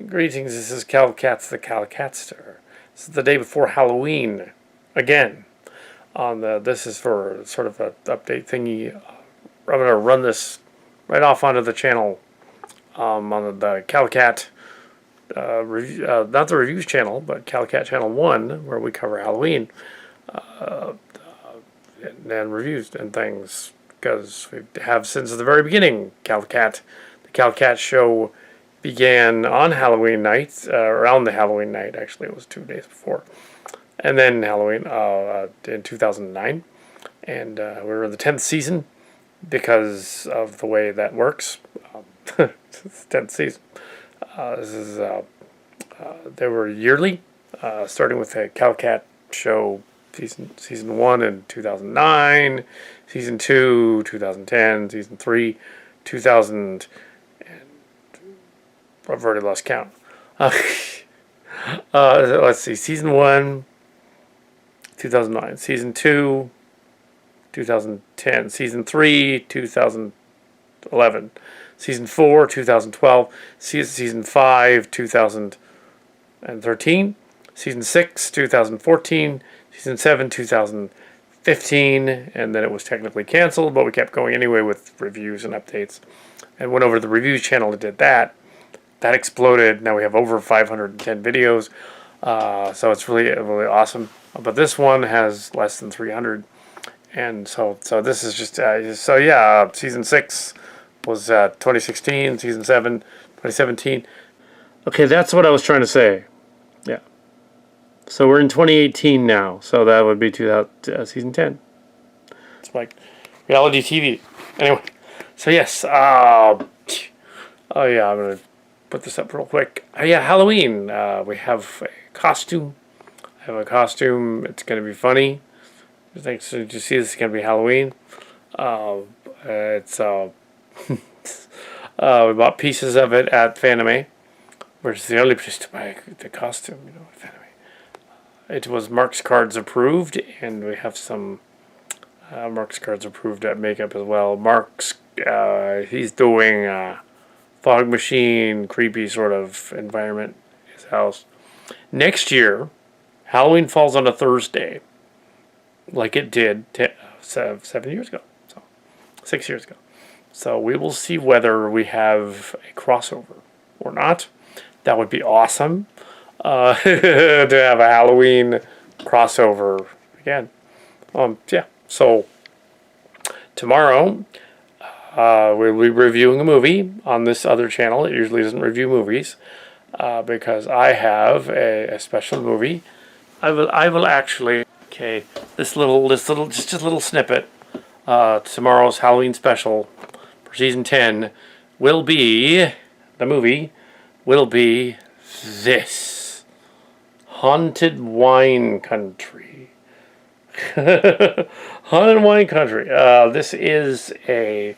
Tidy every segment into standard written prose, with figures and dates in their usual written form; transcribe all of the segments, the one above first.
Greetings, this is Calcats the Calcatster. This is the day before Halloween. Again. This is for sort of an update thingy. I'm going to run this right off onto the channel. On the Calcat review, not the reviews channel, but Calcat channel 1, where we cover Halloween. And reviews and things. Because we have since the very beginning, Calcat. The Calcat show began on Halloween night, around the Halloween night, actually. It was 2 days before. And then Halloween in 2009. And we're in the 10th season because of the way that works. It's the 10th season. They were yearly, starting with the Calcat show season 1 in 2009, season 2, 2010, season 3, 2000, and I've already lost count. Let's see, season 1, 2009, season 2, 2010, season 3, 2011, season 4, 2012, season 5, 2013, season 6, 2014, season 7, 2015, and then it was technically canceled, but we kept going anyway with reviews and updates. And went over to the reviews channel and did that. That exploded. Now we have over 510 videos, so it's really, really awesome. But this one has less than 300, and so this is just season 6 was 2016, season 7, 2017. Okay, that's what I was trying to say. Yeah. So we're in 2018 now, so that would be season 10. It's like reality TV. Anyway, so yes. Oh yeah, I'm gonna put this up real quick. Yeah, Halloween. We have a costume. I have a costume. It's gonna be funny. I think so. You see, this is gonna be Halloween. We bought pieces of it at Fanime, which is the only place to buy the costume. Fanime. It was Mark's Cards approved, and we have some Mark's Cards approved at makeup as well. Mark's, he's doing fog machine, creepy sort of environment in his house. Next year, Halloween falls on a Thursday, like it did 7 years ago, so 6 years ago. So we will see whether we have a crossover or not. That would be awesome. To have a Halloween crossover again. Yeah. So tomorrow we'll be reviewing a movie on this other channel. It usually doesn't review movies because I have a special movie. I will actually. Okay, just a little snippet. Tomorrow's Halloween special for season 10 will be this. Haunted Wine Country. Haunted Wine Country. This is a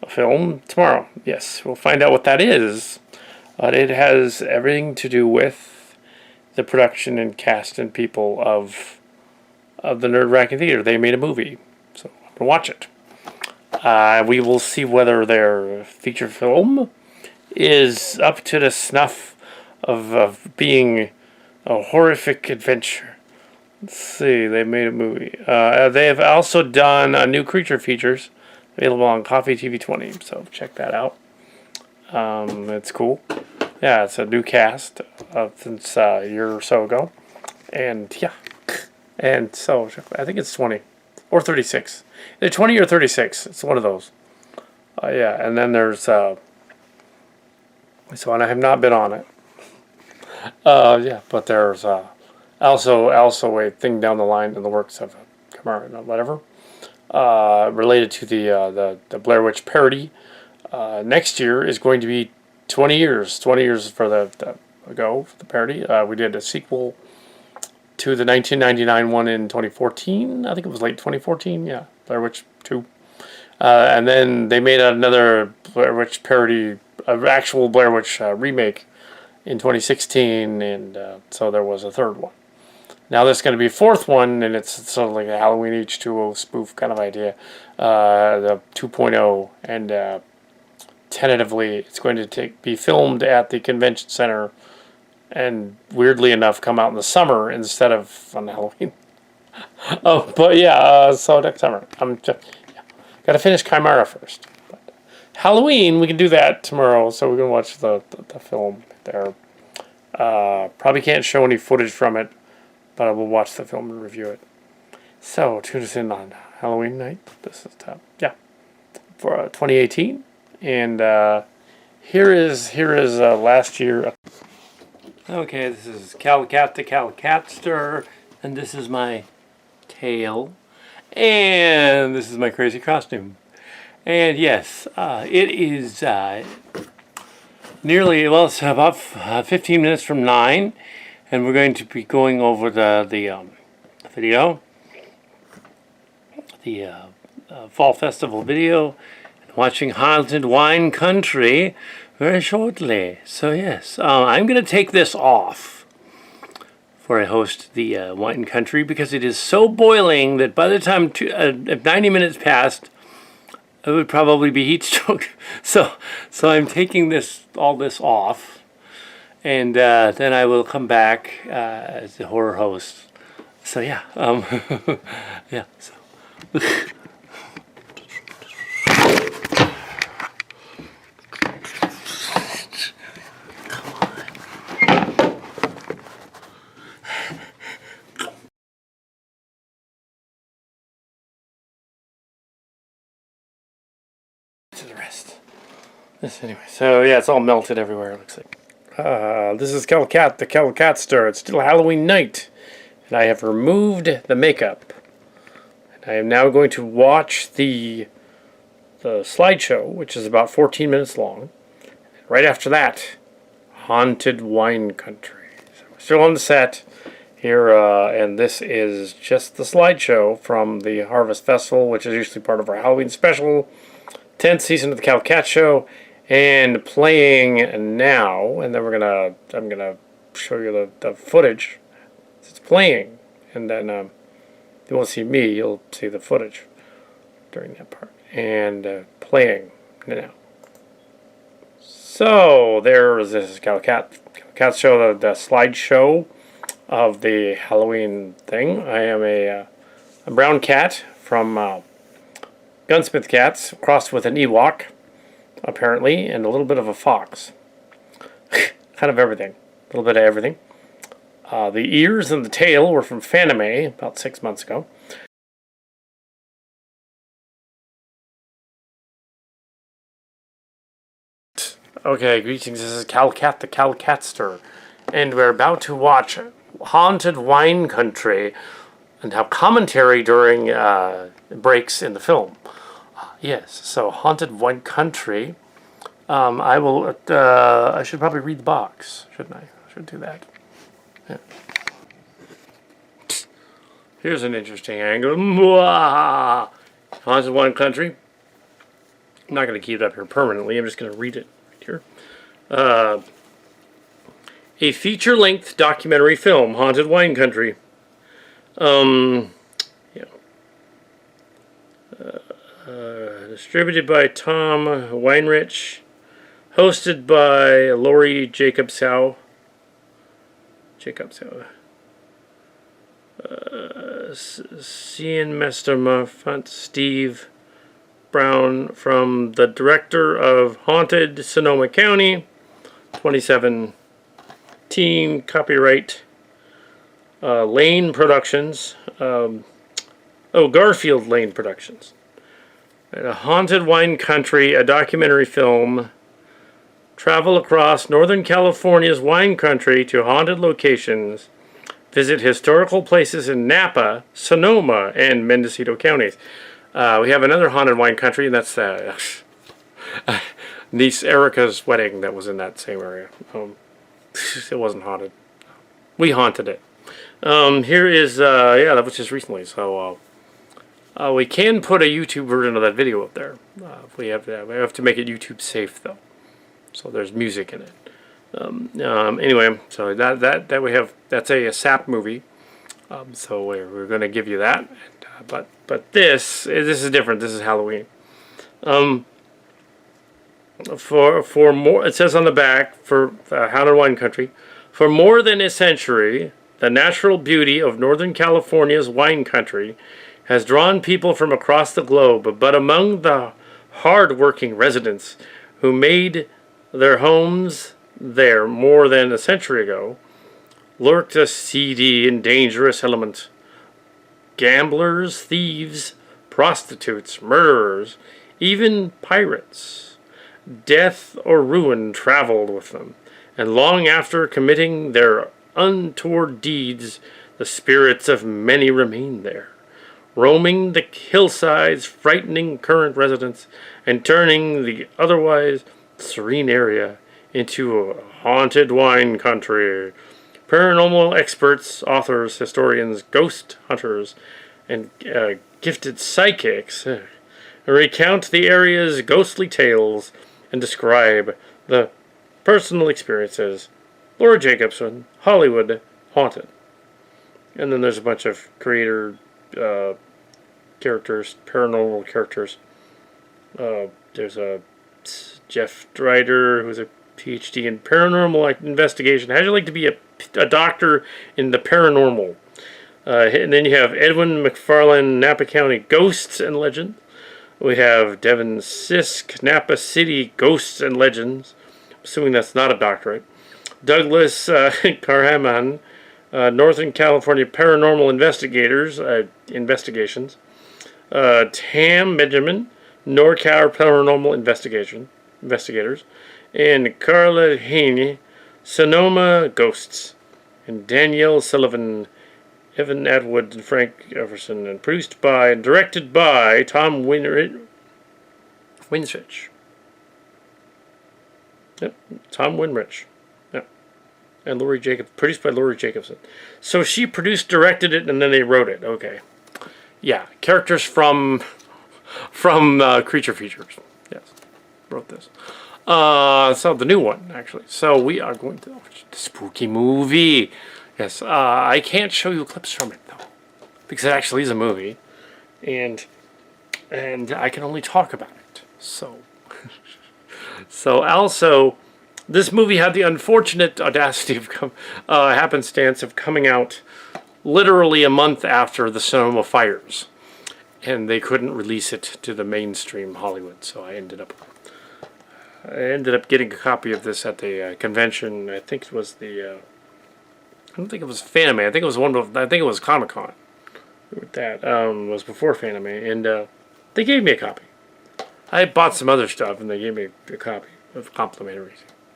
film tomorrow. Yes, we'll find out what that is. It has everything to do with the production and cast and people of the Nerd-Racking Theater. They made a movie, so I'm gonna watch it. We will see whether their feature film is up to the snuff of being a horrific adventure. Let's see, they made a movie. They have also done new creature features available on Coffee TV 20, so check that out. It's cool. Yeah, it's a new cast since a year or so ago. And yeah, and so I think it's 20 or 36. They're 20 or 36. It's one of those. Yeah, and then there's and I have not been on it. Yeah, but there's also a thing down the line in the works of whatever related to the Blair Witch parody. Next year is going to be 20 years. 20 years for the parody. We did a sequel to the 1999 one in 2014. I think it was late 2014. Yeah, Blair Witch 2. And then they made another Blair Witch parody, an actual Blair Witch remake in 2016, and so there was a third one. Now there's going to be a fourth one, and it's sort of like a Halloween H2O spoof kind of idea, the 2.0, and tentatively it's going to be filmed at the convention center, and weirdly enough, come out in the summer instead of on Halloween. Oh, but yeah, so next summer. Got to finish Chimera first. But Halloween, we can do that tomorrow, so we're going to watch the film there. Probably can't show any footage from it, but I will watch the film and review it. So, tune us in on Halloween night. This is for 2018. And here is last year. Okay, this is Calicat the Calicatster, and this is my tail, and this is my crazy costume. And yes, it is nearly, well, it's about 15 minutes from 9, and we're going to be going over the video, the Fall Festival video, and watching Haunted Wine Country very shortly. So yes, I'm going to take this off before I host the Wine Country, because it is so boiling that by the time 90 minutes passed, it would probably be heat stroke. So I'm taking all this off, and then I will come back as the horror host. So yeah, yeah. So. To the rest. Anyway, so yeah, it's all melted everywhere, it looks like. This is Calicat the Calicatster. It's still Halloween night, and I have removed the makeup. And I am now going to watch the slideshow, which is about 14 minutes long. Right after that, Haunted Wine Country. So we're still on the set here, and this is just the slideshow from the Harvest Festival, which is usually part of our Halloween special. 10th season of the Calicat Show, and playing now, and then I'm gonna show you the footage. It's playing, and then you won't see me, you'll see the footage during that part, and playing now. So this is Calicat Show, the slideshow of the Halloween thing. I am a brown cat from Gunsmith Cats, crossed with an Ewok, apparently, and a little bit of a fox. Kind of everything. A little bit of everything. The ears and the tail were from Fanime about 6 months ago. Okay, greetings, this is Calicat the Calicatster, and we're about to watch Haunted Wine Country and have commentary during breaks in the film. Yes, so Haunted Wine Country. I should probably read the box, shouldn't I? I should do that. Yeah. Here's an interesting angle. Mwah! Haunted Wine Country. I'm not going to keep it up here permanently. I'm just going to read it right here. A feature-length documentary film, Haunted Wine Country. Distributed by Tom Weinrich, hosted by Lori Jacobsow, Cian Mesterma, Steve Brown, from the director of Haunted Sonoma County, 2017, copyright Lane Productions, Garfield Lane Productions. A Haunted Wine Country, a documentary film. Travel across Northern California's wine country to haunted locations. Visit historical places in Napa, Sonoma, and Mendocino counties. We have another Haunted Wine Country, and that's niece Erica's wedding that was in that same area. It wasn't haunted. We haunted it. Here is, that was just recently, so... we can put a YouTube version of that video up there. We have to make it YouTube safe though, so there's music in it. Anyway, so that we have, that's a SAP movie. So we're going to give you that. But this is different. This is Halloween. For more, it says on the back, for Haunted Wine Country, for more than a century, the natural beauty of Northern California's wine country has drawn people from across the globe, but among the hard-working residents who made their homes there more than a century ago lurked a seedy and dangerous element. Gamblers, thieves, prostitutes, murderers, even pirates. Death or ruin traveled with them, and long after committing their untoward deeds, the spirits of many remained there, roaming the hillsides, frightening current residents, and turning the otherwise serene area into a haunted wine country. Paranormal experts, authors, historians, ghost hunters, and gifted psychics recount the area's ghostly tales and describe the personal experiences. Laura Jacobson, Hollywood Haunted. And then there's a bunch of creator characters, paranormal characters. There's a Jeff Drider, who's a PhD in paranormal investigation. How'd you like to be a doctor in the paranormal? And then you have Edwin McFarlane, Napa County Ghosts and Legends. We have Devin Sisk, Napa City Ghosts and Legends. Assuming that's not a doctorate. Douglas Carhaman, Northern California Paranormal Investigations. Tam Benjamin, NorCal Paranormal Investigators. And Carla Haney, Sonoma Ghosts. And Danielle Sullivan, Evan Atwood, and Frank Everson. And produced by and directed by Tom Winrich. Yep, Tom Winrich. Yep. And Laurie Jacobs, produced by Laurie Jacobson. So she produced, directed it, and then they wrote it. Okay. Yeah, characters from Creature Features. Yes, wrote this. So the new one, actually. So we are going to watch the spooky movie. Yes, I can't show you clips from it, though, because it actually is a movie, and I can only talk about it. So also, this movie had the unfortunate audacity of happenstance of coming out literally a month after the Sonoma fires, and they couldn't release it to the mainstream Hollywood. So I ended up getting a copy of this at the convention. I think it was the I don't think it was Fanime. I think it was Comic-Con. That was before Fanime, and they gave me a copy. I bought some other stuff, and they gave me a copy of complimentary.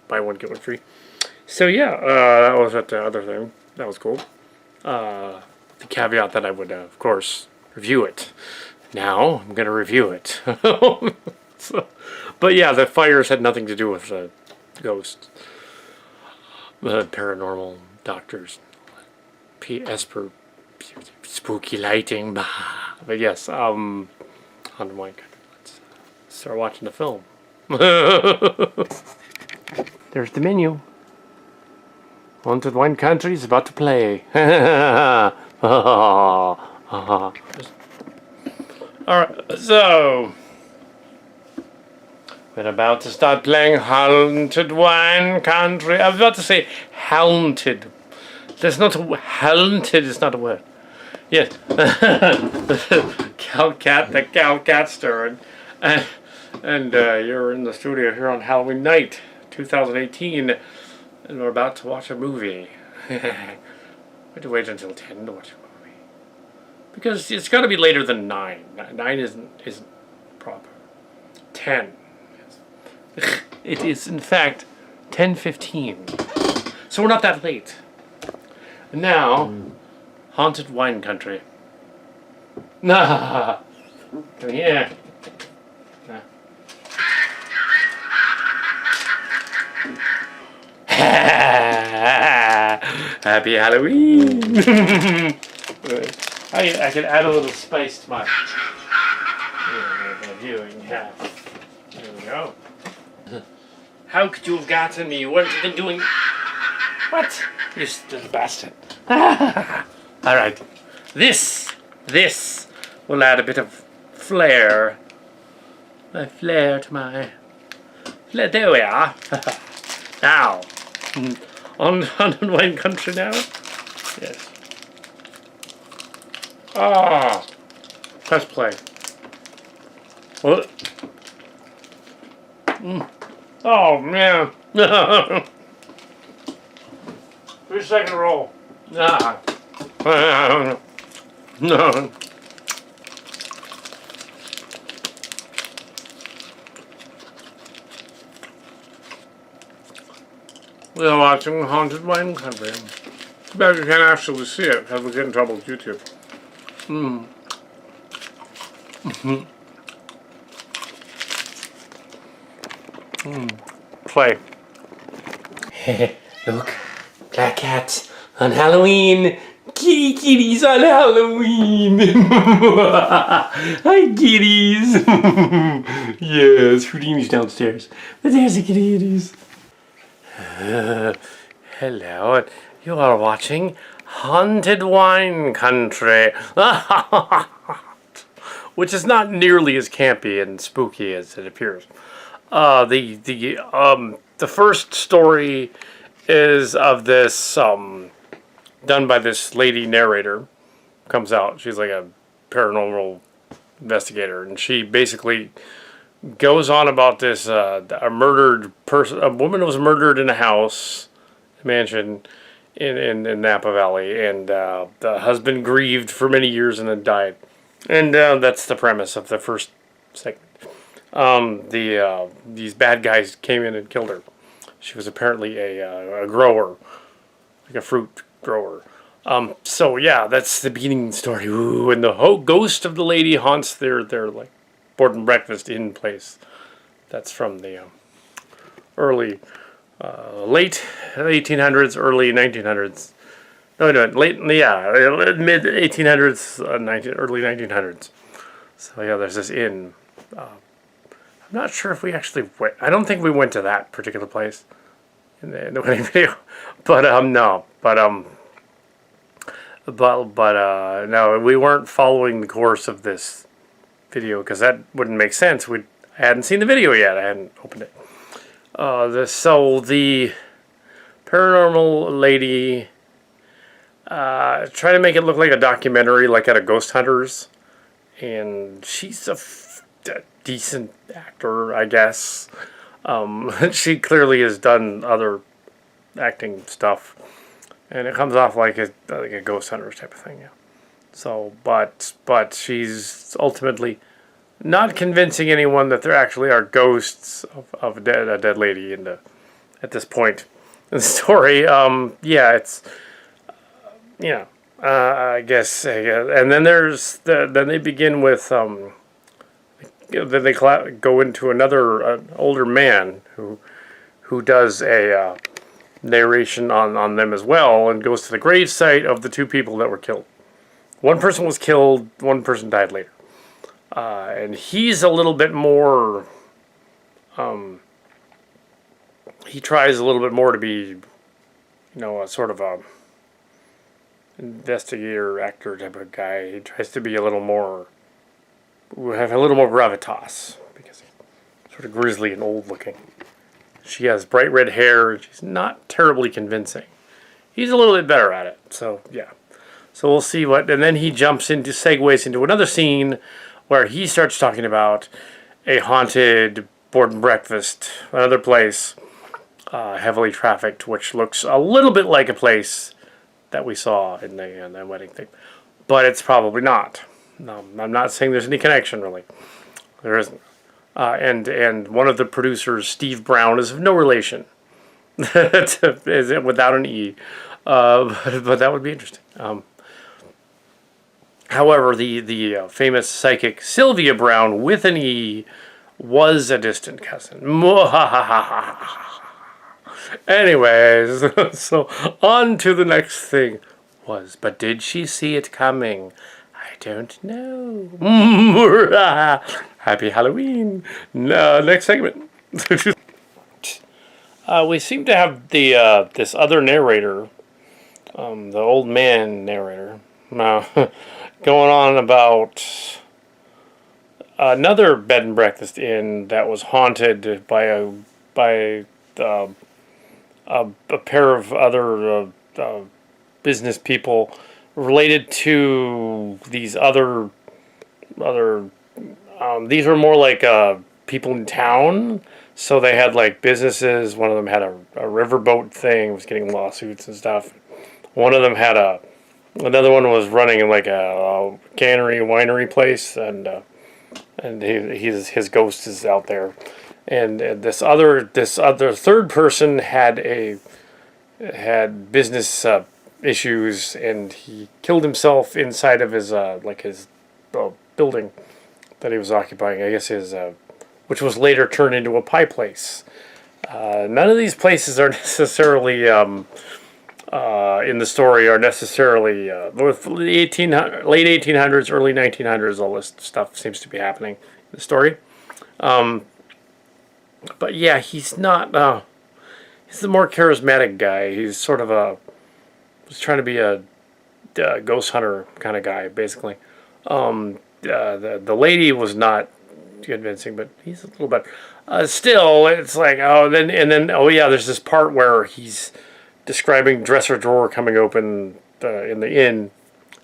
Buy one, get one free. So yeah, that was at the other thing. That was cool. The caveat that I would, of course, review it. Now I'm going to review it. But yeah, the fires had nothing to do with the ghosts, the paranormal doctors, Esper, spooky lighting. But yes, Haunted Wine Country. Let's start watching the film. There's the menu. Haunted Wine Country is about to play. Alright, so we're about to start playing Haunted Wine Country. I was about to say haunted. There's not a haunted is not a word. Yes. The Cal-Cat stirring. And you're in the studio here on Halloween night, 2018, and we're about to watch a movie. We have to wait until 10 to watch a movie. Because it's got to be later than 9. 9 isn't proper. 10. Yes. It is, in fact, 10:15. So we're not that late. Now, Haunted Wine Country. Nah. Come here. Nah. Happy Halloween! I can add a little spice to my viewing. Yeah. There we go. How could you have gotten me? What have you been doing? What? You stupid bastard. Alright. This will add a bit of flair. A flair to my There we are. Now, on Haunted Wine Country now. Yes. Ah, press play. What? Oh man. 3-second roll. Ah. No. We are watching Haunted Wine Country. Too bad you can't actually see it because we get in trouble with YouTube. Play. Look, black cats on Halloween. Kitties on Halloween. Hi, kitties. Yes, Houdini's downstairs. But there's the kitties. Hello, you are watching Haunted Wine Country. Which is not nearly as campy and spooky as it appears. The first story is of this done by this lady narrator. Comes out, she's like a paranormal investigator, and she basically goes on about this a murdered person. A woman was murdered in a house, a mansion in Napa Valley, and the husband grieved for many years and then died. And that's the premise of the first segment. These bad guys came in and killed her. She was apparently a grower, like a fruit grower. So yeah, that's the beginning story. Ooh, and the ghost of the lady haunts their like board and breakfast in place. That's from the early, late 1800s, early 1900s. No, late, yeah, mid 1800s, early 1900s. So yeah, there's this inn. I'm not sure if we actually went. I don't think we went to that particular place in the wedding video, but no, but no, we weren't following the course of this video because that wouldn't make sense. I hadn't seen the video yet. I hadn't opened it. So the paranormal lady try to make it look like a documentary, like at a ghost hunters, and she's a decent actor, I guess. She clearly has done other acting stuff, and it comes off like a ghost hunters type of thing. Yeah. So, but she's ultimately not convincing anyone that there actually are ghosts of a dead lady at this point in the story. Yeah, it's I guess, and then then they begin with then they go into another older man who does a narration on them as well, and goes to the gravesite of the two people that were killed. One person was killed, one person died later. And he's a little bit more, he tries a little bit more to be, a sort of a investigator, actor type of guy. He tries to be a little more, have a little more gravitas, because he's sort of grizzly and old looking. She has bright red hair, and she's not terribly convincing. He's a little bit better at it, so yeah. So we'll see and then he segues into another scene where he starts talking about a haunted board and breakfast, another place, heavily trafficked, which looks a little bit like a place that we saw in the wedding thing. But it's probably not. No, I'm not saying there's any connection, really. There isn't. And one of the producers, Steve Brown, is of no relation. Without an E. But that would be interesting. However, the famous psychic Sylvia Brown with an E was a distant cousin. Anyways, so on to the next thing but did she see it coming? I don't know. Happy Halloween. No, next segment. We seem to have this other narrator, the old man narrator, going on about another bed and breakfast inn that was haunted by by a pair of other business people related to these other. These were more like people in town. So they had like businesses. One of them had a riverboat thing, was getting lawsuits and stuff. One of them had another one was running like a cannery winery place, and his ghost is out there. And this other third person had business issues, and he killed himself inside of his his building that he was occupying. I guess his which was later turned into a pie place. None of these places are necessarily in the story are necessarily late 1800s, early 1900s. All this stuff seems to be happening in the story. But yeah, he's not. He's the more charismatic guy. He's sort of was trying to be a ghost hunter kind of guy, basically. The lady was not convincing, but he's a little better. Still, it's like oh yeah, there's this part where he's describing dresser drawer coming open in the inn,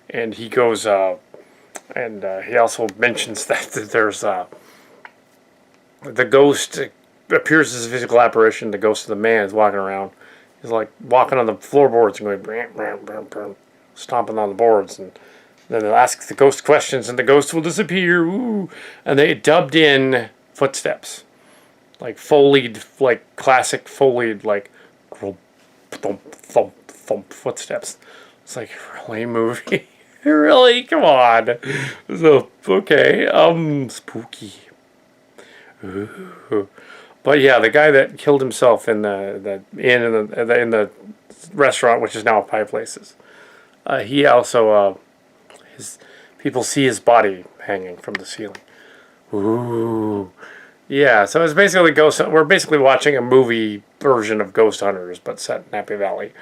and he goes and he also mentions that there's the ghost appears as a physical apparition. The ghost of the man is walking around. He's like walking on the floorboards and going bram, bram, bram, bram, stomping on the boards, and then they'll ask the ghost questions, and the ghost will disappear. Ooh. And they dubbed in footsteps, like foleyed, like classic foleyed, like thump, thump, thump footsteps. It's like, really, movie? Really? Come on. So, okay, spooky. Ooh. But yeah, the guy that killed himself in the inn in the restaurant, which is now Pie Places, he also his people see his body hanging from the ceiling. Ooh, yeah. So it's basically We're basically watching a movie version of Ghost Hunters, but set in Happy Valley.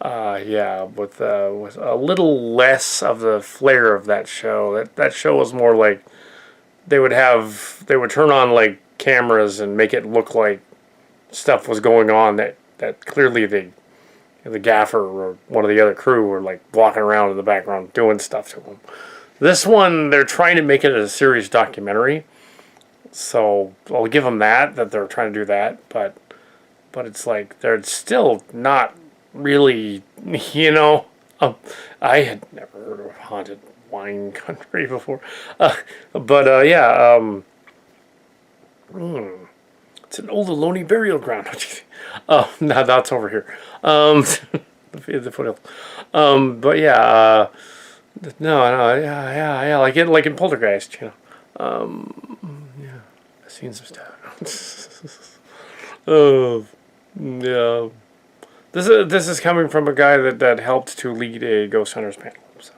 Yeah, with a little less of the flair of that show. That show was more like they would turn on like cameras and make it look like stuff was going on that clearly the gaffer or one of the other crew were like walking around in the background doing stuff to them. This one, they're trying to make it a serious documentary, so I'll give them that they're trying to do that, but it's like they're still not really, I had never heard of haunted wine country before, but yeah, it's an old Ohlone burial ground. Oh, no, that's over here. The foothills. But yeah, no, yeah, like in Poltergeist, yeah, I've seen some stuff. Oh, yeah. This is coming from a guy that helped to lead a Ghost Hunters panel, so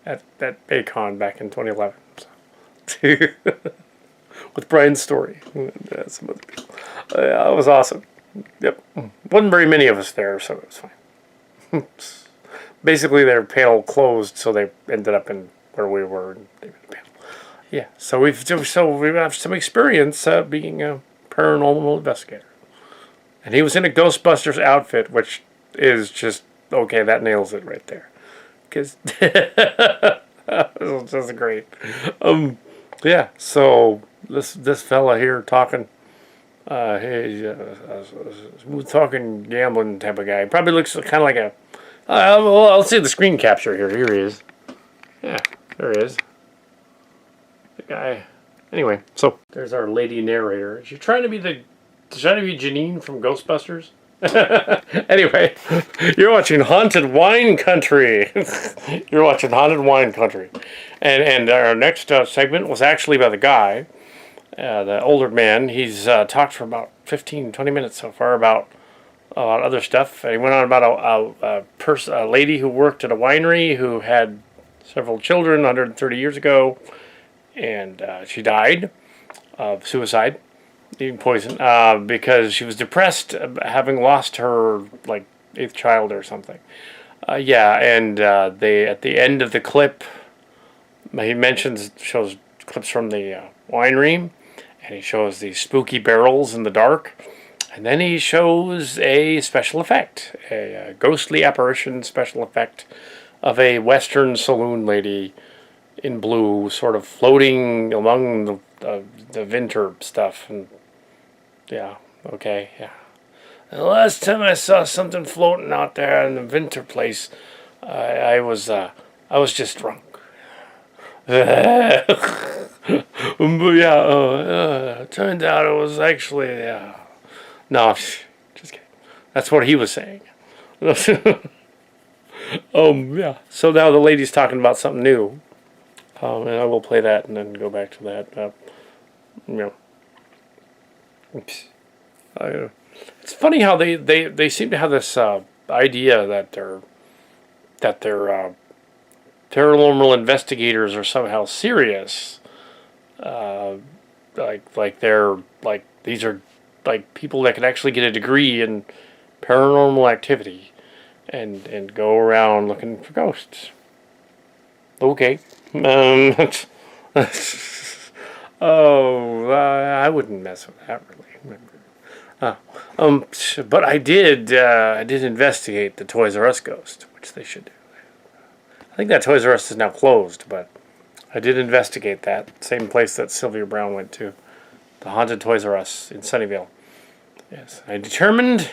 at ACON back in 2011. So. With Brian's story. Some other people. It was awesome. Yep. Wasn't very many of us there, so it was fine. Basically, their panel closed, so they ended up in where we were. And they did the panel. Yeah. So we have some experience being a paranormal investigator, and he was in a Ghostbusters outfit, which is just okay. That nails it right there, because it was just great. Yeah. So. This fella here talking, he's a smooth talking gambling type of guy. Probably looks kind of like a. Well, I'll see the screen capture here. Here he is. Yeah, there he is. The guy. Anyway, so there's our lady narrator. Is she trying to be Janine from Ghostbusters? Anyway, you're watching Haunted Wine Country. You're watching Haunted Wine Country, and our next segment was actually by the guy. The older man, he's talked for about 15, 20 minutes so far about a lot of other stuff. He went on about a lady who worked at a winery who had several children 130 years ago, and she died of suicide, eating poison, because she was depressed, having lost her like 8th child or something. Yeah, and they at the end of the clip, he shows clips from the winery. And he shows these spooky barrels in the dark. And then he shows a special effect, a ghostly apparition special effect of a Western saloon lady in blue, sort of floating among the winter stuff. And yeah, okay, yeah. And the last time I saw something floating out there in the winter place, I was just drunk. But yeah, turned out it was actually, yeah. No, just kidding. That's what he was saying. Yeah. So now the lady's talking about something new. And I will play that and then go back to that. You know, oops. It's funny how they seem to have this idea that they're paranormal investigators are somehow serious. Like they're like these are like people that can actually get a degree in paranormal activity and go around looking for ghosts. Okay. I wouldn't mess with that really. But I did investigate the Toys R Us ghost, which they should do. I think that Toys R Us is now closed, but I did investigate that same place that Sylvia Brown went to, the haunted Toys R Us in Sunnyvale. Yes, I determined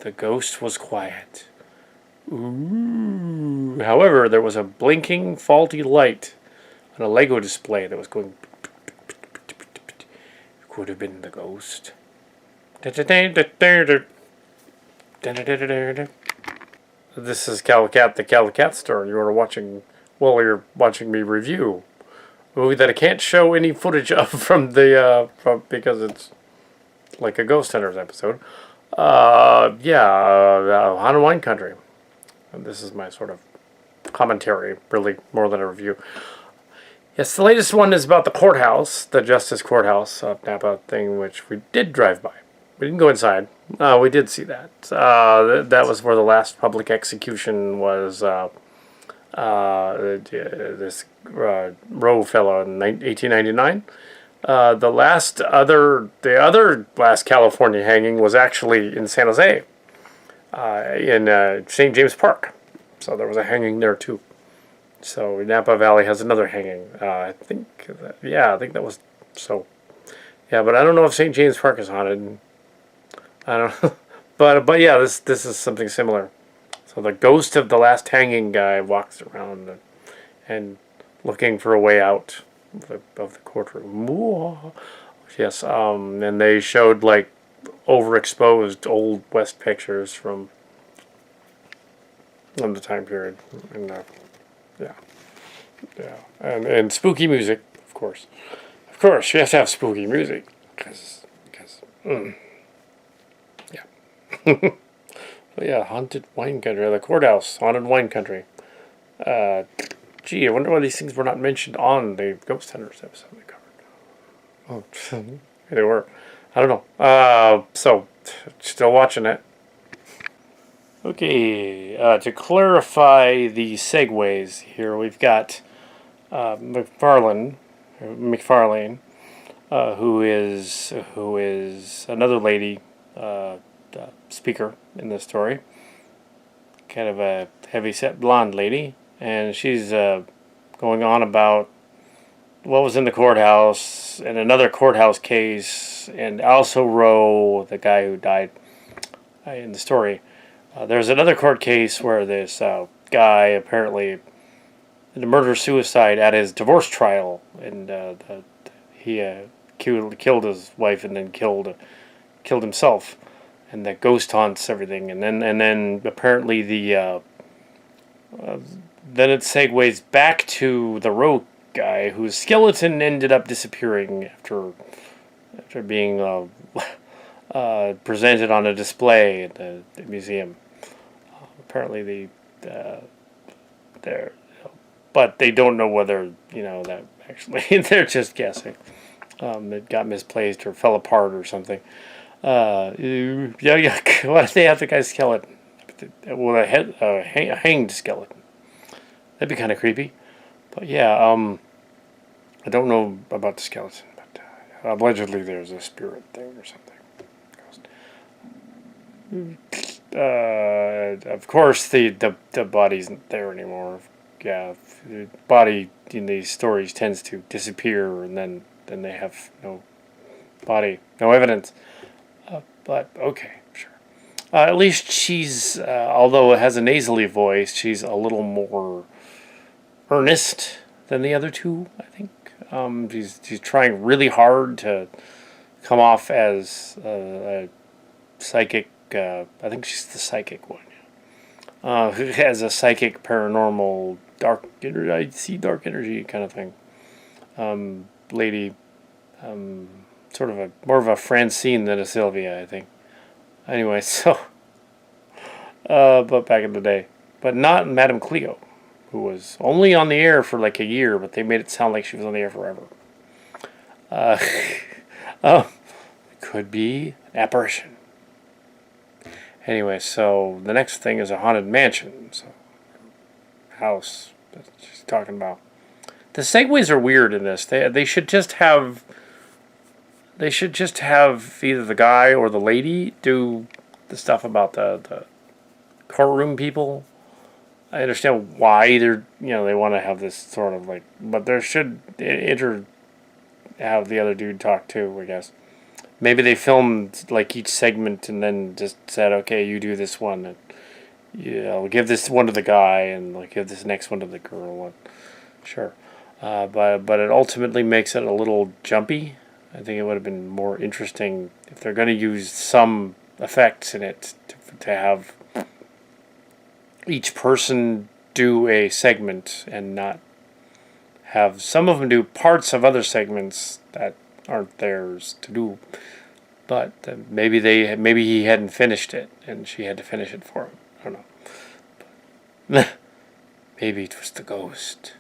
the ghost was quiet. Ooh. However, there was a blinking, faulty light on a Lego display that was going. Could have been the ghost. This is Calicat, the Calicat store. You're watching me review a movie that I can't show any footage of from because it's like a Ghost Hunters episode. Haunted Wine Country. And this is my sort of commentary, really more than a review. Yes, the latest one is about the courthouse, the Justice Courthouse Napa thing, which we did drive by. We didn't go inside. We did see that. That was where the last public execution was. This Roe fellow in 1899. The other last California hanging was actually in San Jose, in St. James Park. So there was a hanging there too. So Napa Valley has another hanging. I think that was so. Yeah, but I don't know if St. James Park is haunted. I don't know. but yeah, this is something similar. So the ghost of the last hanging guy walks around and looking for a way out of the courtroom. Yes, and they showed like overexposed old West pictures from the time period, and and spooky music, of course. Of course, you have to have spooky music because But yeah, haunted wine country, the courthouse, haunted wine country. Gee, I wonder why these things were not mentioned on the Ghost Hunters episode we covered. Oh, they were. I don't know. So, still watching it. Okay, to clarify the segues here, we've got McFarlane, who is another lady speaker in this story, kind of a heavy-set blonde lady, and she's going on about what was in the courthouse and another courthouse case, and also Roe, the guy who died in the story. There's another court case where this guy apparently did a murder-suicide at his divorce trial, and he killed his wife and then killed himself, and that ghost haunts everything. And then apparently then it segues back to the Roe guy whose skeleton ended up disappearing after being presented on a display at the museum. Apparently but they don't know whether that actually they're just guessing. It got misplaced or fell apart or something. Why do they have the guy's skeleton? Well, a hanged skeleton. That'd be kind of creepy. But yeah, I don't know about the skeleton, but allegedly there's a spirit thing or something. Of course, the body isn't there anymore. Yeah, the body in these stories tends to disappear, and then they have no body, no evidence. But okay, sure. At least she's, although it has a nasally voice, she's a little more earnest than the other two. I think she's trying really hard to come off as a psychic. I think she's the psychic one. Who has a psychic, paranormal, dark energy. I see dark energy kind of thing. Lady, sort of a more of a Francine than a Sylvia, I think. Anyway, so but back in the day, but not Madame Cleo, who was only on the air for like a year, but they made it sound like she was on the air forever. Uh, oh, could be an apparition. Anyway, so the next thing is a haunted mansion. So, house that she's talking about. The segues are weird in this. They should just have. They should just have either the guy or the lady do the stuff about the courtroom people. I understand why they want to have this sort of like, but there should have the other dude talk too, I guess. Maybe they filmed like each segment and then just said, okay, you do this one, and I'll give this one to the guy, and I'll give this next one to the girl. And sure, but it ultimately makes it a little jumpy. I think it would have been more interesting if they're going to use some effects in it to have each person do a segment and not have some of them do parts of other segments that aren't theirs to do. But maybe he hadn't finished it and she had to finish it for him. I don't know. Maybe it was the ghost.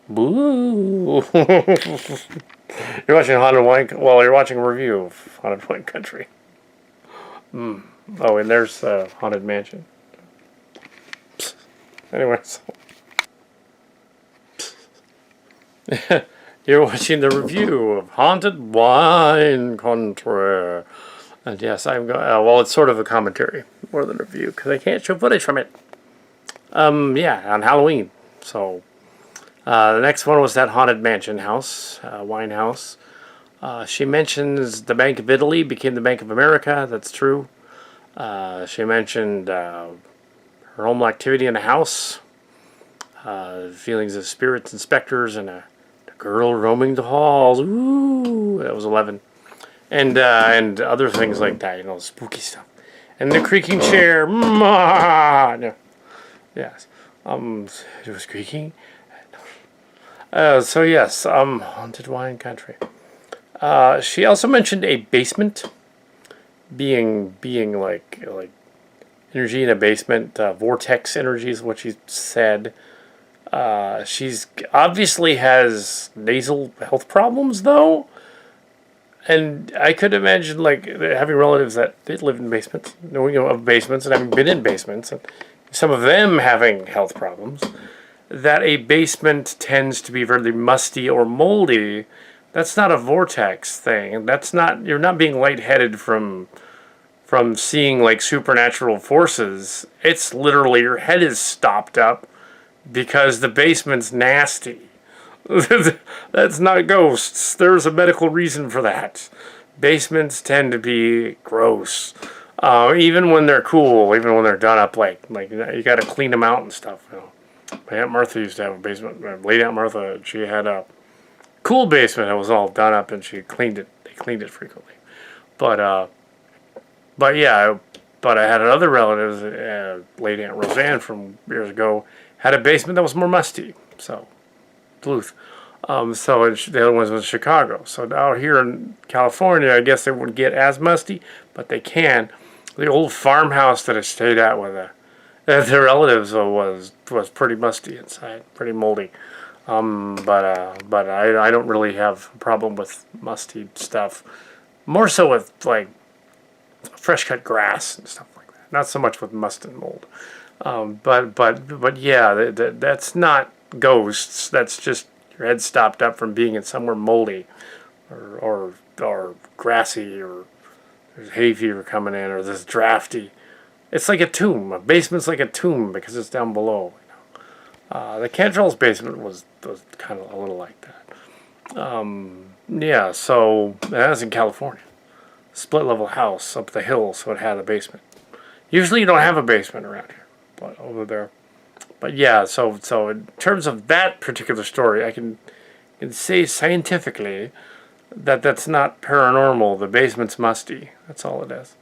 Boo! You're watching Haunted Wine. Well, you're watching a review of Haunted Wine Country. Oh, and there's Haunted Mansion. Anyway, so you're watching the review of Haunted Wine Country. And yes, I'm going. Well, it's sort of a commentary more than a review because I can't show footage from it. Yeah, on Halloween. So the next one was that Haunted Mansion house, wine house. She mentions the Bank of Italy became the Bank of America. That's true. She mentioned her paranormal activity in the house, feelings of spirits and specters, and a girl roaming the halls. Ooh, that was 11. And other things like that, spooky stuff. And the creaking chair. No. Yes. It was creaking. So yes, Haunted Wine Country. She also mentioned a basement being like energy in a basement. Vortex energy is what she said. She's obviously has nasal health problems though, and I could imagine like having relatives that did live in basements, knowing of basements and having been in basements, and some of them having health problems. That a basement tends to be very musty or moldy. That's not a vortex thing. That's not you're not being lightheaded from seeing like supernatural forces. It's literally your head is stopped up because the basement's nasty. That's not ghosts. There's a medical reason for that. Basements tend to be gross. Even when they're cool, even when they're done up, like you got to clean them out and stuff. My Aunt Martha used to have a basement. Lady Aunt Martha, she had a cool basement. It was all done up, and she cleaned it. They cleaned it frequently. But yeah. But I had another relative, Lady Aunt Roseanne from years ago, had a basement that was more musty. So, Duluth. The other ones was Chicago. So out here in California, I guess they wouldn't get as musty, but they can. The old farmhouse that I stayed at with the relatives was pretty musty inside, pretty moldy. But I don't really have a problem with musty stuff. More so with like fresh cut grass and stuff like that. Not so much with must and mold. But yeah, that's not ghosts. That's just your head stopped up from being in somewhere moldy, or grassy, or there's hay fever coming in, or there's drafty. It's like a tomb. A basement's like a tomb because it's down below. The Cantrell's basement was kind of a little like that. Yeah, so that's in California. Split level house up the hill, so it had a basement. Usually you don't have a basement around here, but over there. But yeah, so in terms of that particular story, I can say scientifically that that's not paranormal. The basement's musty. That's all it is.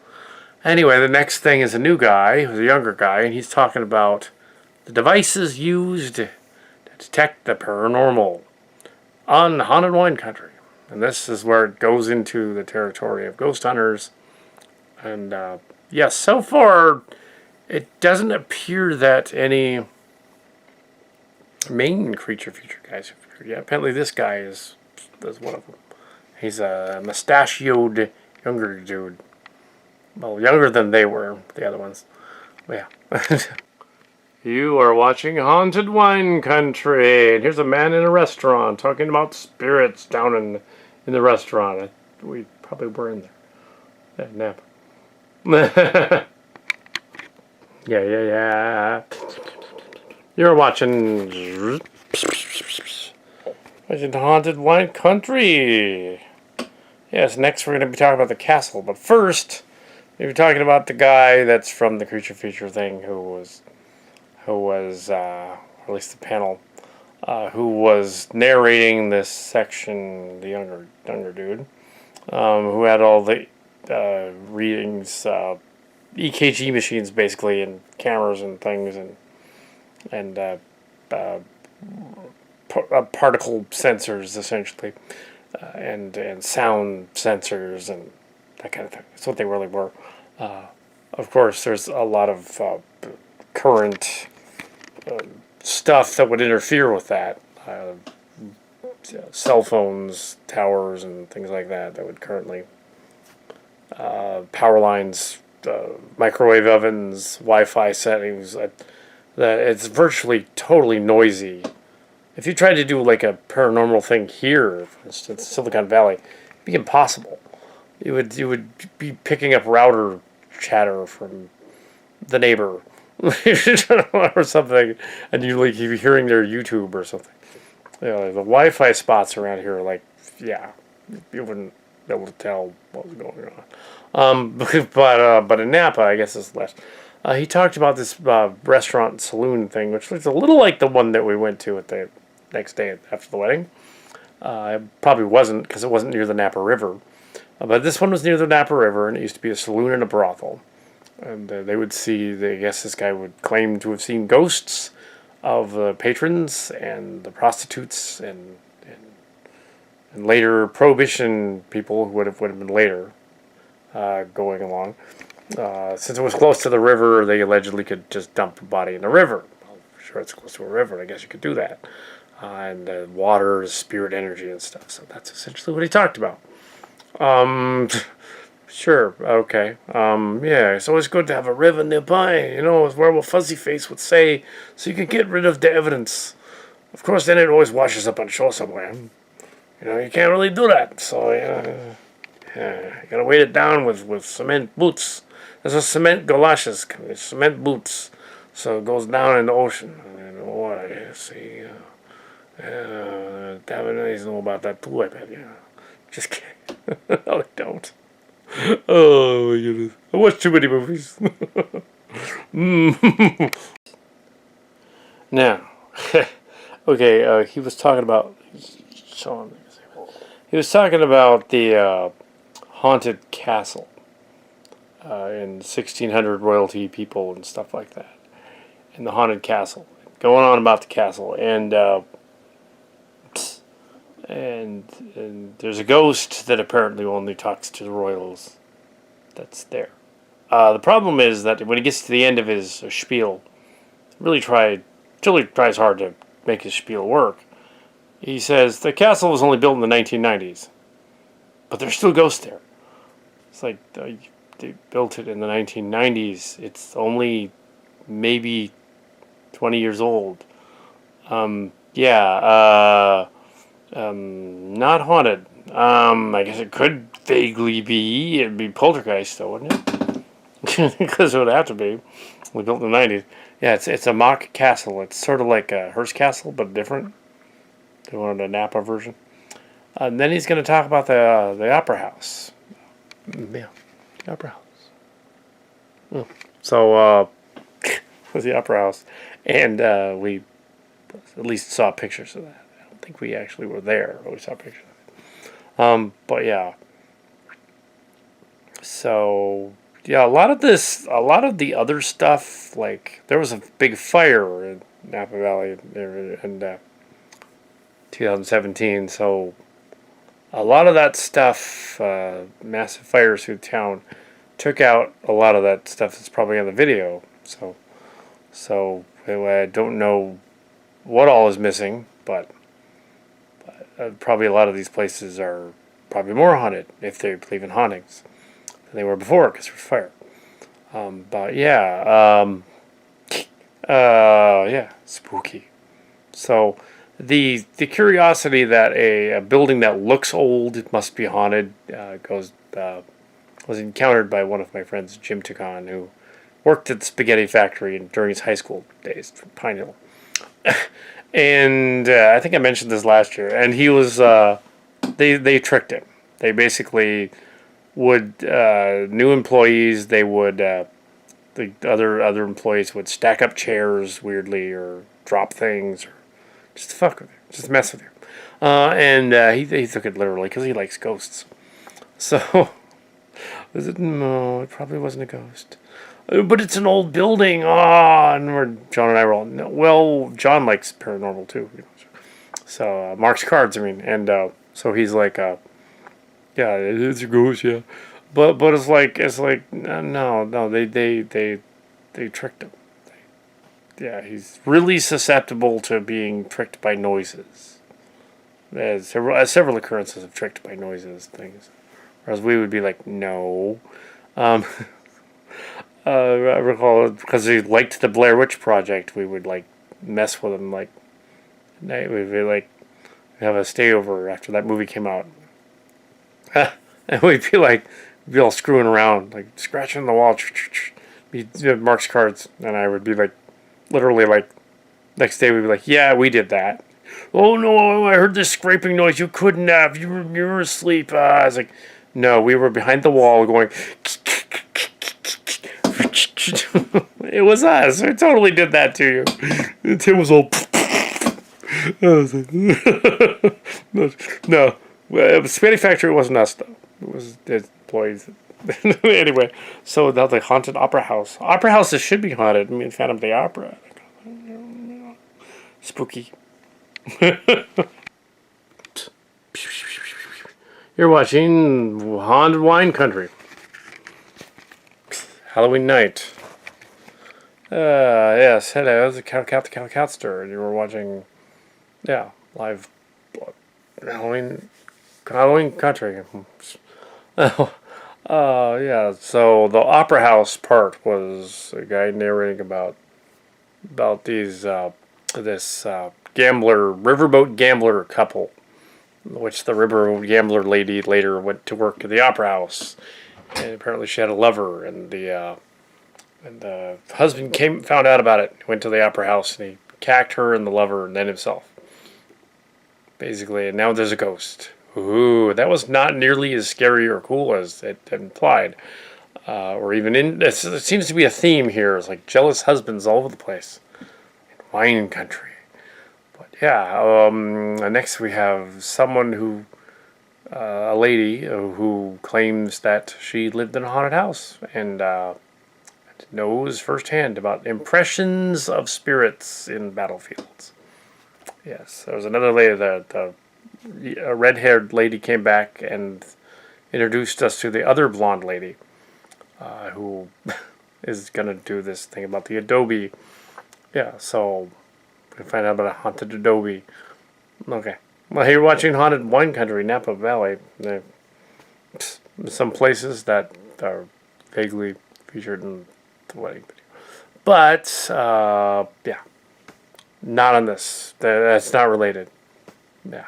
Anyway, the next thing is a new guy, who's a younger guy, and he's talking about the devices used to detect the paranormal on Haunted Wine Country. And this is where it goes into the territory of ghost hunters. And yes, so far it doesn't appear that any main creature feature guys have appeared yet. Apparently this guy is one of them. He's a mustachioed younger dude. Well, younger than they were, the other ones. But yeah. You are watching Haunted Wine Country. And here's a man in a restaurant talking about spirits down in the restaurant. We probably were in there. Nap. Yeah. You're watching Haunted Wine Country. Yes, next we're going to be talking about the castle. But first, we're talking about the guy that's from the creature feature thing who was or at least the panel, who was narrating this section, the younger dude, who had all the readings, EKG machines basically, and cameras and things, and particle sensors essentially, and sound sensors and that kind of thing. That's what they really were. Of course, there's a lot of current stuff that would interfere with that. Cell phones, towers, and things like that would currently power lines, microwave ovens, Wi-Fi settings. That it's virtually totally noisy. If you tried to do like a paranormal thing here, for instance, Silicon Valley, it'd be impossible. You would be picking up router chatter from the neighbor or something, and you're hearing their YouTube or something. The Wi-Fi spots around here are like, yeah, you wouldn't be able to tell what was going on. But in Napa, I guess it's less. He talked about this restaurant saloon thing, which looks a little like the one that we went to at the next day after the wedding. It probably wasn't because it wasn't near the Napa River. But this one was near the Napa River, and it used to be a saloon and a brothel. And they would see, I guess this guy would claim to have seen ghosts of the patrons and the prostitutes and later prohibition people who would have been later going along. Since it was close to the river, they allegedly could just dump a body in the river. Well, sure, it's close to a river. I guess you could do that. And water, spirit energy and stuff. So that's essentially what he talked about. Sure, okay. Yeah, it's always good to have a river nearby, as Werewolf Fuzzyface would say, so you can get rid of the evidence. Of course, then it always washes up on shore somewhere. You can't really do that, so, you gotta weight it down with cement boots. There's a cement galoshes, cement boots, so it goes down in the ocean, in the water, see, Tavernese know about that too, I bet, Just kidding. No, they don't. Oh my goodness. I watch too many movies. Now, okay, he was talking about the haunted castle and 1600 royalty people and stuff like that. And the haunted castle. Going on about the castle. And there's a ghost that apparently only talks to the royals that's there. The problem is that when he gets to the end of his spiel, really tries hard to make his spiel work. He says the castle was only built in the 1990s, but there's still ghosts there. It's like they built it in the 1990s. It's only maybe 20 years old. Not haunted. I guess it could vaguely be. It'd be poltergeist, though, wouldn't it? because it would have to be. We built in the 90s. Yeah, it's a mock castle. It's sort of like a Hearst Castle, but different. They wanted a Napa version. And then he's going to talk about the Opera House. Yeah, the Opera House. So, was the Opera House. And we at least saw pictures of that. I don't think we actually were there, but we saw pictures of it. But yeah. So, yeah, a lot of the other stuff, like, there was a big fire in Napa Valley in 2017, so a lot of that stuff, massive fires through town, took out a lot of that stuff that's probably on the video. So I don't know what all is missing, but probably a lot of these places are probably more haunted if they believe in hauntings than they were before because there's fire. But yeah, yeah, spooky. So the curiosity that a building that looks old must be haunted was encountered by one of my friends, Jim Tucon, who worked at the spaghetti factory during his high school days from Pine Hill. And I think I mentioned this last year. And he was they tricked him. They basically would new employees. They would the other employees would stack up chairs weirdly or drop things or just to fuck with you, just to mess with you. And he took it literally because he likes ghosts. So no, it probably wasn't a ghost. But it's an old building. And John and I were all, no. Well, John likes paranormal too. So Mark's cards, I mean, and so he's like, yeah, it's a ghost, yeah. But it's like no, they tricked him. Yeah, he's really susceptible to being tricked by noises. There's several occurrences of tricked by noises things, whereas we would be like, no. I recall because he liked the Blair Witch Project, we would like mess with him like at night. We'd be like have a stayover after that movie came out, and we'd be all screwing around, like scratching the wall. Mark's cards, and I would be like, literally like, next day we'd be like, yeah, we did that. Oh no, I heard this scraping noise. You couldn't have. You were asleep. I was like, no, we were behind the wall going. It was us. We totally did that to you. Tim was all. I was like, no. Well, Spaghetti Factory wasn't us though. It was the employees. Anyway, so now the haunted opera house. Opera houses should be haunted. I mean, Phantom of the Opera. Spooky. You're watching Haunted Wine Country. Halloween night. Yes, hello, it's the Catster, and you were watching, yeah, live Halloween Country. Yeah, so the Opera House part was a guy narrating about these, this riverboat gambler couple, which the riverboat gambler lady later went to work at the Opera House, and apparently she had a lover, and the husband found out about it, went to the Opera House, and he cacked her and the lover, and then himself, basically, and now there's a ghost. Ooh, that was not nearly as scary or cool as it implied. Or even it seems to be a theme here. It's like jealous husbands all over the place. Wine country. But yeah, next we have someone who, a lady who claims that she lived in a haunted house and knows firsthand about impressions of spirits in battlefields. Yes, there was another lady, a red-haired lady came back and introduced us to the other blonde lady who is going to do this thing about the Adobe. Yeah, so we can find out about a haunted Adobe. Okay. Well, you're watching Haunted Wine Country, Napa Valley. There's some places that are vaguely featured in the wedding video. But, yeah. Not on this. That's not related. Yeah.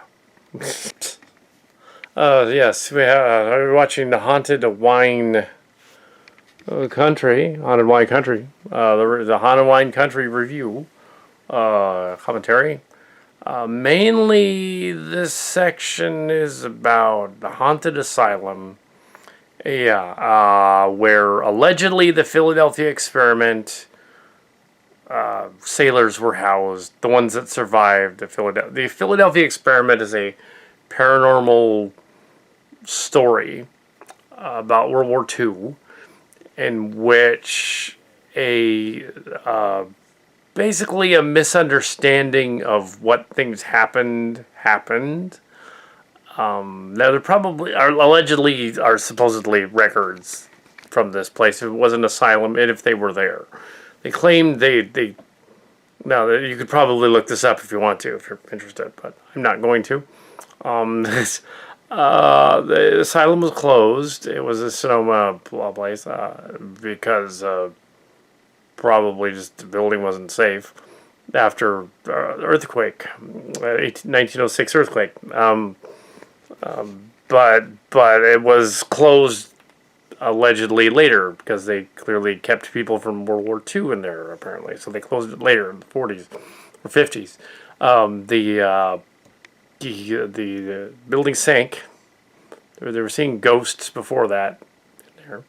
Yes, we're watching the Haunted Wine country, Haunted Wine Country, the Haunted Wine Country review commentary. Mainly, this section is about the haunted asylum. Yeah, where allegedly the Philadelphia experiment sailors were housed, the ones that survived the Philadelphia. The Philadelphia experiment is a paranormal story about World War II, in which a basically a misunderstanding of what things happened. Now there probably are allegedly are supposedly records from this place. If it was an asylum, and if they were there, they claimed they. Now you could probably look this up if you want to, if you're interested, but I'm not going to. This, the asylum was closed. It was a Sonoma place because probably just the building wasn't safe after earthquake, 1906 earthquake. But it was closed allegedly later because they clearly kept people from World War II in there apparently. So they closed it later in the 40s or 50s. The building sank. They were seeing ghosts before that in there.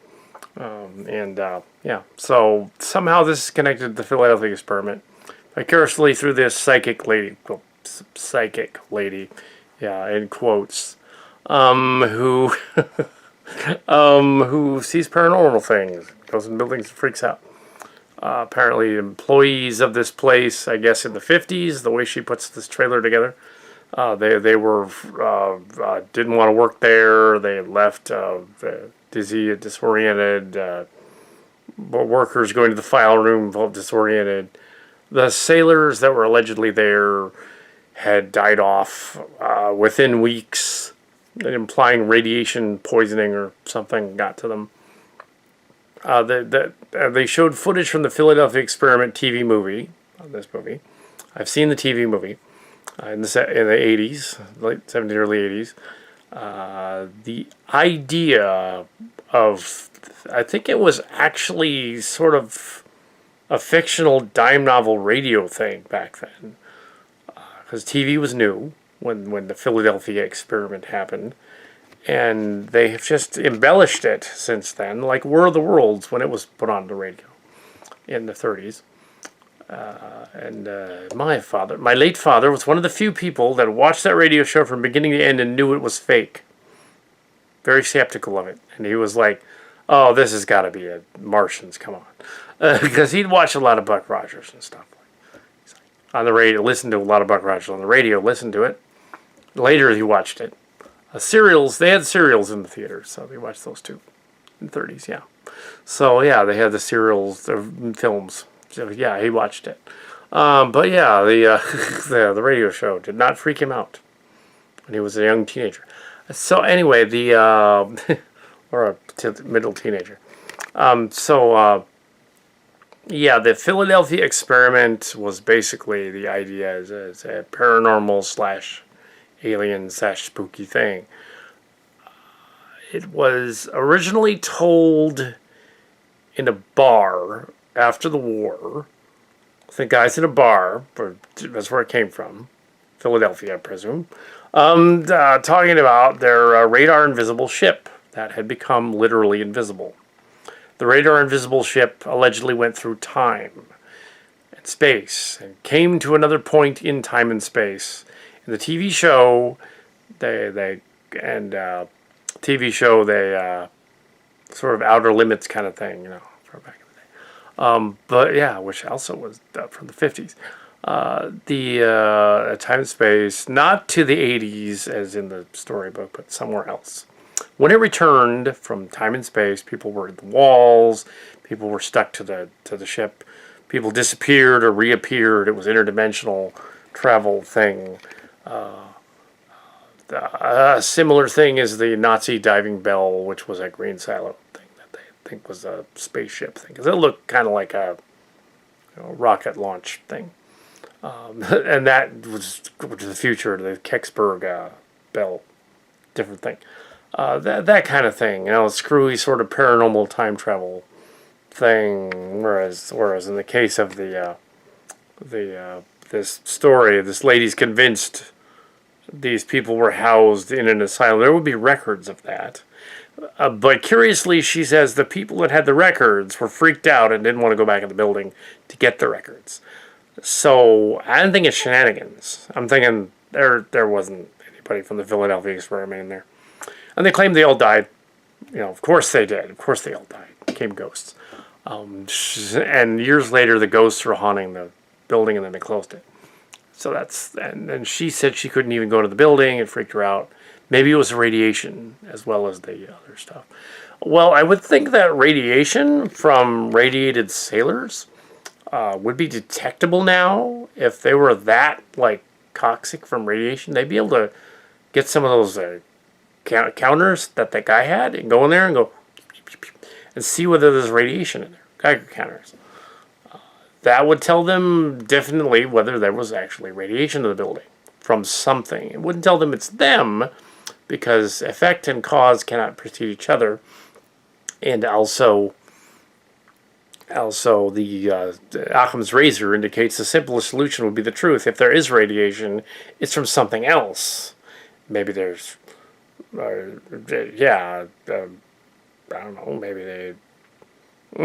Yeah, so somehow this is connected to the Philadelphia experiment vicariously through this psychic lady, yeah, in quotes, who who sees paranormal things, goes in buildings and freaks out. Apparently, employees of this place, I guess in the 50s, the way she puts this trailer together, they were didn't want to work there. They left dizzy, disoriented. Workers going to the file room felt disoriented. The sailors that were allegedly there had died off within weeks, implying radiation poisoning or something got to them. They showed footage from the Philadelphia Experiment TV movie. This movie, I've seen the TV movie in the 80s, late 70s, early 80s. The idea of, I think it was actually sort of a fictional dime novel radio thing back then, because TV was new when the Philadelphia Experiment happened, and they have just embellished it since then, like War of the Worlds when it was put on the radio in the 30s. My late father was one of the few people that watched that radio show from beginning to end and knew it was fake. Very skeptical of it, and he was like, "Oh, this has got to be a Martians. Come on," because he'd watch a lot of Buck Rogers and stuff on the radio. Listened to a lot of Buck Rogers on the radio. Listened to it. Later, he watched it. Serials. They had serials in the theater, so they watched those too in the 30s. Yeah. So yeah, they had the serials, the films. So yeah, he watched it. But yeah, the radio show did not freak him out when he was a young teenager. So anyway, or a middle teenager. Yeah, the Philadelphia Experiment was basically the idea as a paranormal slash alien slash spooky thing. It was originally told in a bar after the war. The guys in a bar, that's where it came from, Philadelphia, I presume, talking about their radar invisible ship that had become literally invisible. The radar invisible ship allegedly went through time and space and came to another point in time and space. In the TV show, they sort of Outer Limits kind of thing, you know, from back in the day. But yeah, which also was from the 50s. The time and space, not to the 80s as in the storybook, but somewhere else. When it returned from time and space, people were in the walls, people were stuck to the ship, people disappeared or reappeared. It was interdimensional travel thing. A similar thing is the Nazi diving bell, which was a green silo thing that they think was a spaceship thing, because it looked kind of like a rocket launch thing. And that was the future, the Kecksburg bell, different thing. That kind of thing, screwy sort of paranormal time travel thing. Whereas in the case of this story, this lady's convinced these people were housed in an asylum. There would be records of that. But curiously, she says the people that had the records were freaked out and didn't want to go back in the building to get the records. So I don't think it's shenanigans. I'm thinking there wasn't anybody from the Philadelphia experiment in there. And they claim they all died. Of course they did. Of course they all died. Became ghosts. And years later, the ghosts were haunting the building, and then they closed it. So and she said she couldn't even go to the building. It freaked her out. Maybe it was the radiation as well as the other stuff. Well, I would think that radiation from radiated sailors would be detectable now. If they were that, toxic from radiation, they'd be able to get some of those counters that guy had and go in there and go and see whether there's radiation in there. Geiger counters. That would tell them definitely whether there was actually radiation in the building from something. It wouldn't tell them it's them, because effect and cause cannot precede each other. And also the Occam's razor indicates the simplest solution would be the truth. If there is radiation, it's from something else. Maybe there's, I don't know, I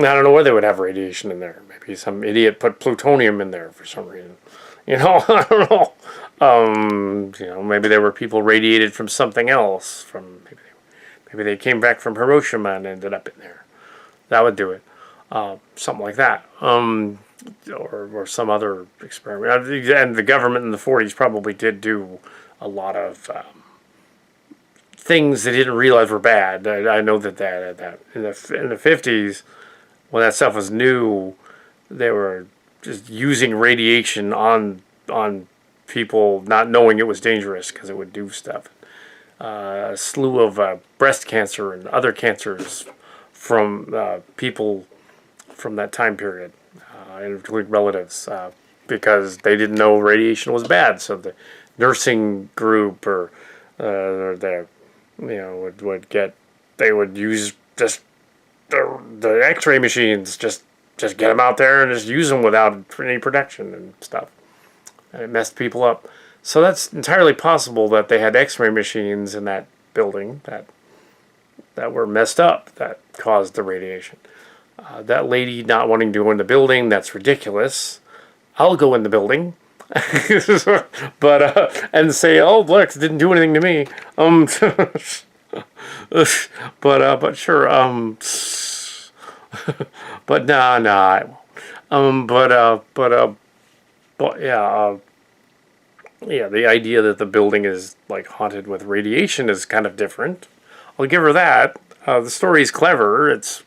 don't know where they would have radiation in there. Maybe some idiot put plutonium in there for some reason. I don't know. Maybe there were people radiated from something else. Maybe they came back from Hiroshima and ended up in there. That would do it. Something like that. Or some other experiment. And the government in the 40s probably did do a lot of things they didn't realize were bad. I know that in the 50s, when that stuff was new, they were just using radiation on people, not knowing it was dangerous because it would do stuff. A slew of breast cancer and other cancers from people from that time period, including relatives, because they didn't know radiation was bad. So the nursing group or they would use just the X-ray machines, just get them out there and just use them without any protection and stuff. And it messed people up. So that's entirely possible that they had X-ray machines in that building that were messed up that caused the radiation. That lady not wanting to go in the building, that's ridiculous. I'll go in the building. But and say, oh look, it didn't do anything to me. But sure. But nah, I won't. But yeah, the idea that the building is haunted with radiation is kind of different. I'll give her that. The story is clever. It's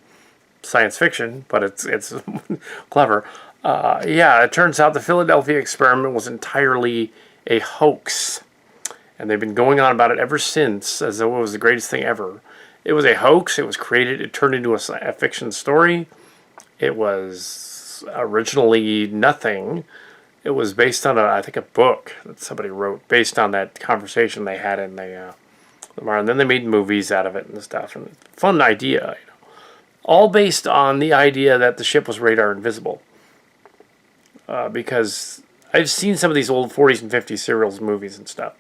science fiction, but it's clever. It turns out the Philadelphia experiment was entirely a hoax. And they've been going on about it ever since, as though it was the greatest thing ever. It was a hoax. It was created. It turned into a fiction story. It was originally nothing. It was based on I think a book that somebody wrote based on that conversation they had in the bar. And then they made movies out of it and stuff. And fun idea, all based on the idea that the ship was radar invisible. Because I've seen some of these old 40s and 50s serials movies and stuff.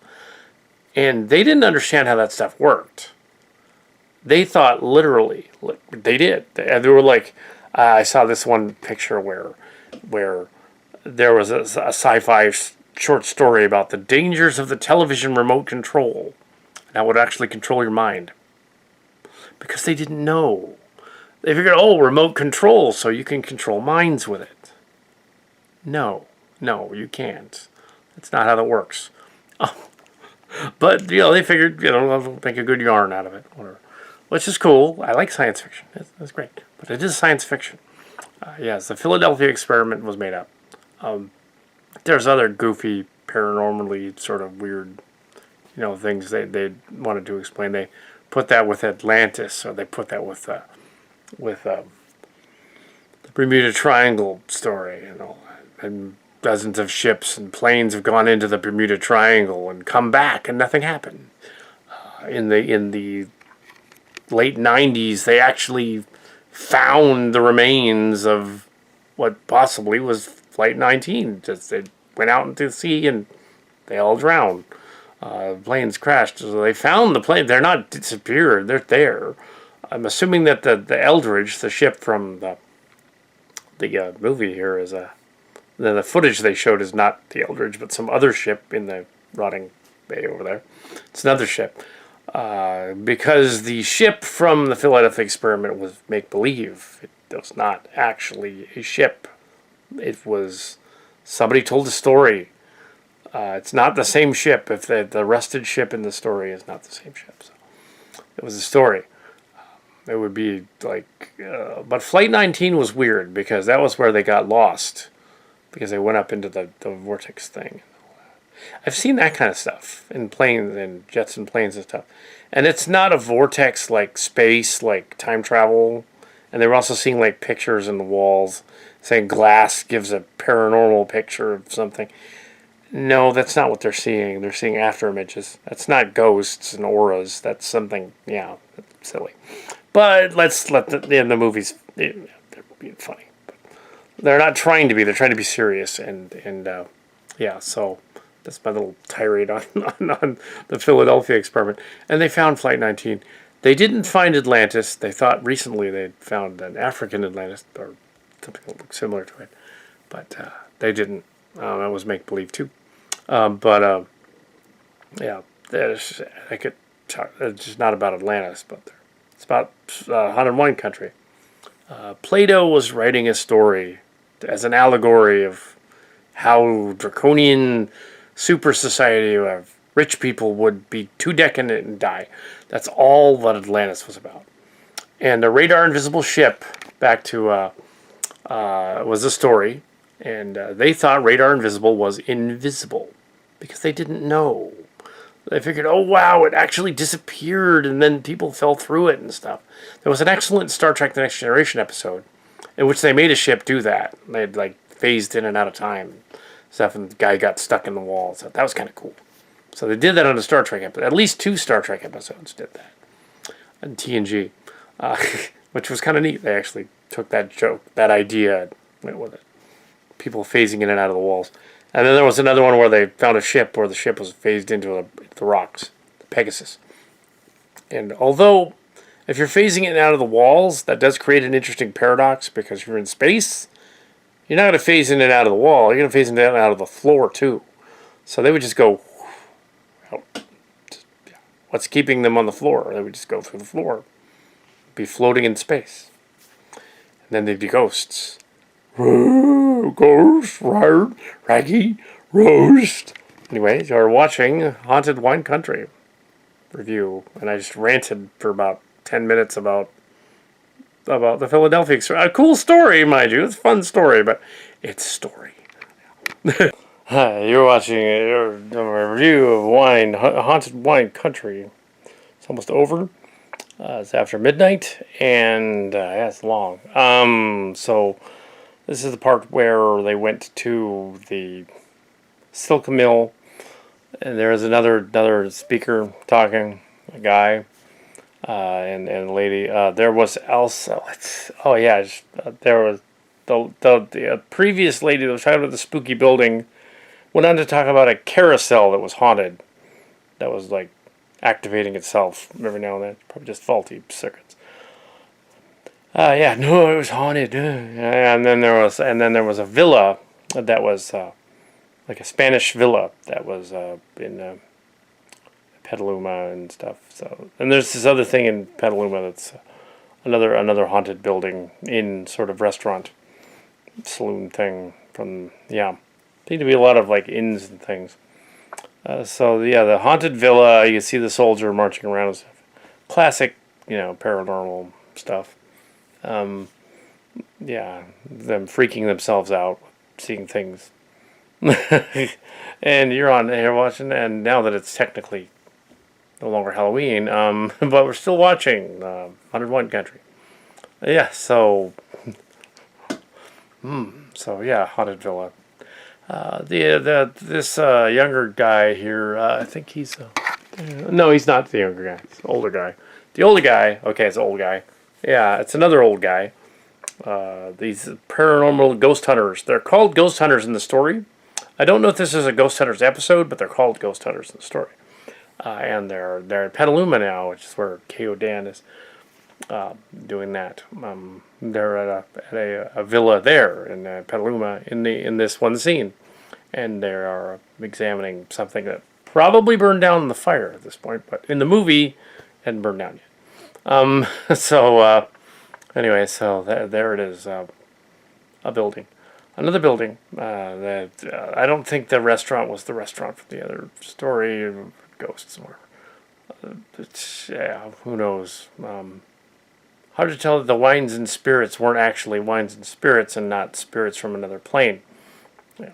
And they didn't understand how that stuff worked. They thought literally, they did. They were like, I saw this one picture where there was a sci-fi short story about the dangers of the television remote control. That would actually control your mind. Because they didn't know. They figured, remote control, so you can control minds with it. No, you can't. That's not how that works. But, they figured, they'll make a good yarn out of it. Which is cool. I like science fiction. That's great. But it is science fiction. Yes, the Philadelphia experiment was made up. There's other goofy, paranormally sort of weird, things they wanted to explain. They put that with Atlantis, or they put that with the Bermuda Triangle story, and dozens of ships and planes have gone into the Bermuda Triangle and come back, and nothing happened. In the late 90s, they actually found the remains of what possibly was Flight 19. Just they went out into the sea and they all drowned. Planes crashed. So they found the plane. They're not disappeared. They're there. I'm assuming that the Eldridge, the ship from the movie here, is the footage they showed is not the Eldridge, but some other ship in the rotting bay over there. It's another ship. Because the ship from the Philadelphia experiment was make-believe. It was not actually a ship. It was... Somebody told a story. It's not the same ship. If the rusted ship in the story is not the same ship. So it was a story. It would be like... but Flight 19 was weird because that was where they got lost. Because they went up into the vortex thing. I've seen that kind of stuff in planes and jets and planes and stuff. And it's not a vortex like space, like time travel. And they were also seeing like pictures in the walls saying glass gives a paranormal picture of something. No, that's not what they're seeing. They're seeing after images. That's not ghosts and auras. That's something, yeah, silly. But let's let the movies, they're being funny. But they're not trying to be. They're trying to be serious. And yeah, so... That's my little tirade on the Philadelphia experiment. And they found Flight 19. They didn't find Atlantis. They thought recently they'd found an African Atlantis, or something that looked similar to it. But they didn't. That was make-believe, too. Yeah, I could talk. It's just not about Atlantis, but it's about Haunted Wine Country. Plato was writing a story as an allegory of how draconian... super society of rich people would be too decadent and die. That's all that Atlantis was about. And the radar invisible ship, back to, was a story. And they thought radar invisible was invisible. Because they didn't know. They figured, oh wow, it actually disappeared and then people fell through it and stuff. There was an excellent Star Trek The Next Generation episode in which they made a ship do that. They had like phased in and out of time. Stuff, and the guy got stuck in the wall. So that was kind of cool. So they did that on a Star Trek episode. At least 2 Star Trek episodes did that. And TNG. Which was kind of neat. They actually took that joke, that idea, and went with it. People phasing in and out of the walls. And then there was another one where they found a ship where the ship was phased into the rocks. The Pegasus. And although, if you're phasing in and out of the walls, that does create an interesting paradox because you're in space... You're not going to phase in and out of the wall. You're going to phase in and out of the floor, too. So they would just go out. What's keeping them on the floor? They would just go through the floor. Be floating in space. And then they'd be ghosts. Ghost, raggy, roast. Anyways, you're watching Haunted Wine Country review. And I just ranted for about 10 minutes about the Philadelphia experiment. A cool story, mind you. It's a fun story, but it's a story. Hi, you're watching a review of Haunted Wine Country. It's almost over. It's after midnight, and yeah, it's long. So this is the part where they went to the Silk Mill, and there was another speaker talking, a guy. And a lady. There was also. There was the previous lady that was talking about the spooky building. Went on to talk about a carousel that was haunted. That was like activating itself every now and then. Probably just faulty circuits. No, it was haunted. And then there was a villa that was like a Spanish villa that was in. Petaluma and stuff. So, and there's this other thing in Petaluma that's another haunted building in sort of restaurant saloon thing from seem to be a lot of like inns and things. The haunted villa. You can see the soldier marching around and stuff. Classic, paranormal stuff. Them freaking themselves out, seeing things. And you're watching, and now that it's technically no longer Halloween, but we're still watching Haunted Wine Country. Yeah, so Haunted Villa. This younger guy here, I think he's no, he's not the younger guy. He's the older guy. The older guy, okay, it's the old guy. Yeah, it's another old guy. These paranormal ghost hunters. They're called ghost hunters in the story. I don't know if this is a ghost hunters episode, but they're called ghost hunters in the story. And they're in Petaluma now, which is where K.O. Dan is doing that. They're at a villa there in Petaluma in this one scene, and they are examining something that probably burned down in the fire at this point, but in the movie, it hadn't burned down yet. Anyway, so there it is, a building. Another building that I don't think the restaurant was the restaurant from the other story, ghosts or yeah, who knows. Hard to tell that the wines and spirits weren't actually wines and spirits and not spirits from another plane. Yeah.